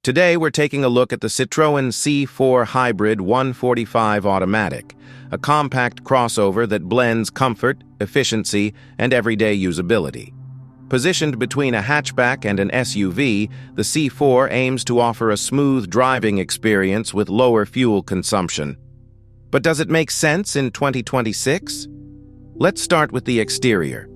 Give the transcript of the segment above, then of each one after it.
Today we're taking a look at the Citroën C4 Hybrid 145 Automatic, a compact crossover that blends comfort, efficiency, and everyday usability. Positioned between a hatchback and an SUV, the C4 aims to offer a smooth driving experience with lower fuel consumption. But does it make sense in 2026? Let's start with the exterior.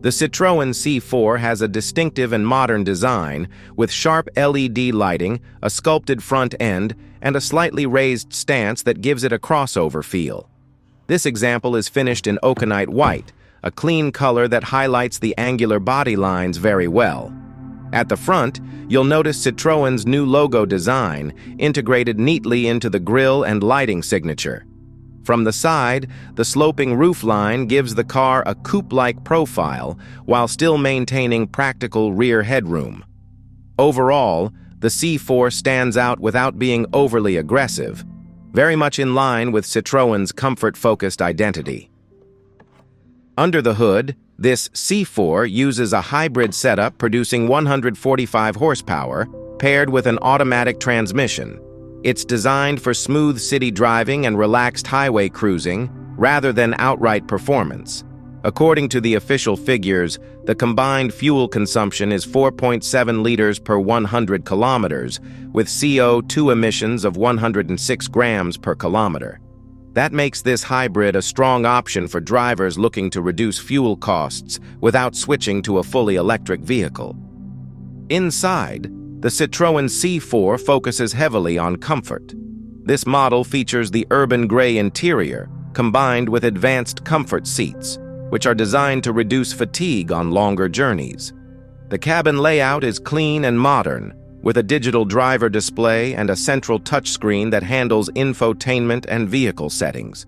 The Citroën C4 has a distinctive and modern design, with sharp LED lighting, a sculpted front end, and a slightly raised stance that gives it a crossover feel. This example is finished in oakonite white, a clean color that highlights the angular body lines very well. At the front, you'll notice Citroën's new logo design, integrated neatly into the grille and lighting signature. From the side, the sloping roofline gives the car a coupe-like profile while still maintaining practical rear headroom. Overall, the C4 stands out without being overly aggressive, very much in line with Citroën's comfort-focused identity. Under the hood, this C4 uses a hybrid setup producing 145 horsepower, paired with an automatic transmission. It's designed for smooth city driving and relaxed highway cruising, rather than outright performance. According to the official figures, the combined fuel consumption is 4.7 liters per 100 kilometers, with CO2 emissions of 106 grams per kilometer. That makes this hybrid a strong option for drivers looking to reduce fuel costs without switching to a fully electric vehicle. Inside, the Citroën C4 focuses heavily on comfort. This model features the urban gray interior, combined with advanced comfort seats, which are designed to reduce fatigue on longer journeys. The cabin layout is clean and modern, with a digital driver display and a central touchscreen that handles infotainment and vehicle settings.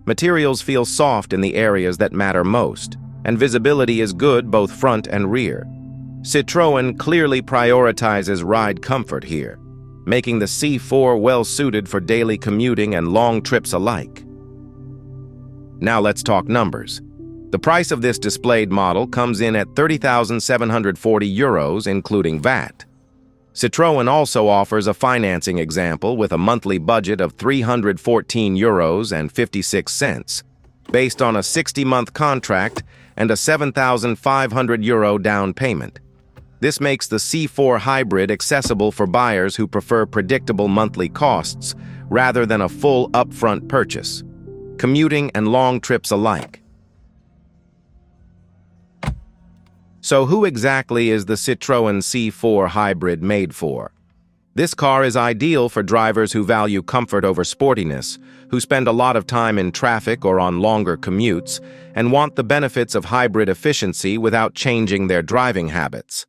Materials feel soft in the areas that matter most, and visibility is good both front and rear. Citroën clearly prioritizes ride comfort here, making the C4 well-suited for daily commuting and long trips alike. Now let's talk numbers. The price of this displayed model comes in at €30,740, including VAT. Citroën also offers a financing example with a monthly budget of €314.56, based on a 60-month contract and a €7,500 down payment. This makes the C4 Hybrid accessible for buyers who prefer predictable monthly costs rather than a full upfront purchase, commuting and long trips alike. So who exactly is the Citroën C4 Hybrid made for? This car is ideal for drivers who value comfort over sportiness, who spend a lot of time in traffic or on longer commutes, and want the benefits of hybrid efficiency without changing their driving habits.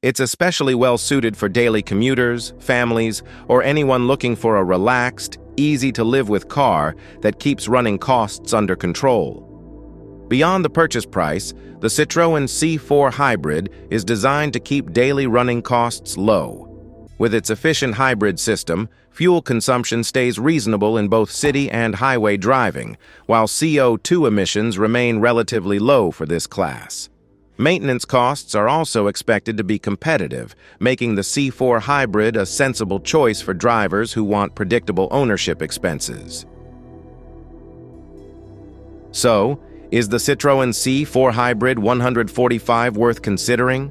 It's especially well-suited for daily commuters, families, or anyone looking for a relaxed, easy-to-live-with car that keeps running costs under control. Beyond the purchase price, the Citroën C4 Hybrid is designed to keep daily running costs low. With its efficient hybrid system, fuel consumption stays reasonable in both city and highway driving, while CO2 emissions remain relatively low for this class. Maintenance costs are also expected to be competitive, making the C4 Hybrid a sensible choice for drivers who want predictable ownership expenses. So, is the Citroën C4 Hybrid 145 worth considering?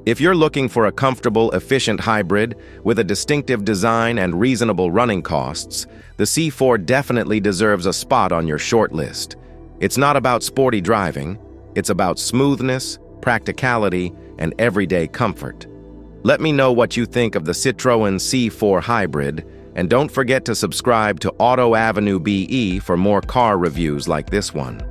If you're looking for a comfortable, efficient hybrid with a distinctive design and reasonable running costs, the C4 definitely deserves a spot on your short list. It's not about sporty driving, it's about smoothness, practicality, and everyday comfort. Let me know what you think of the Citroën C4 Hybrid, and don't forget to subscribe to Auto Avenue BE for more car reviews like this one.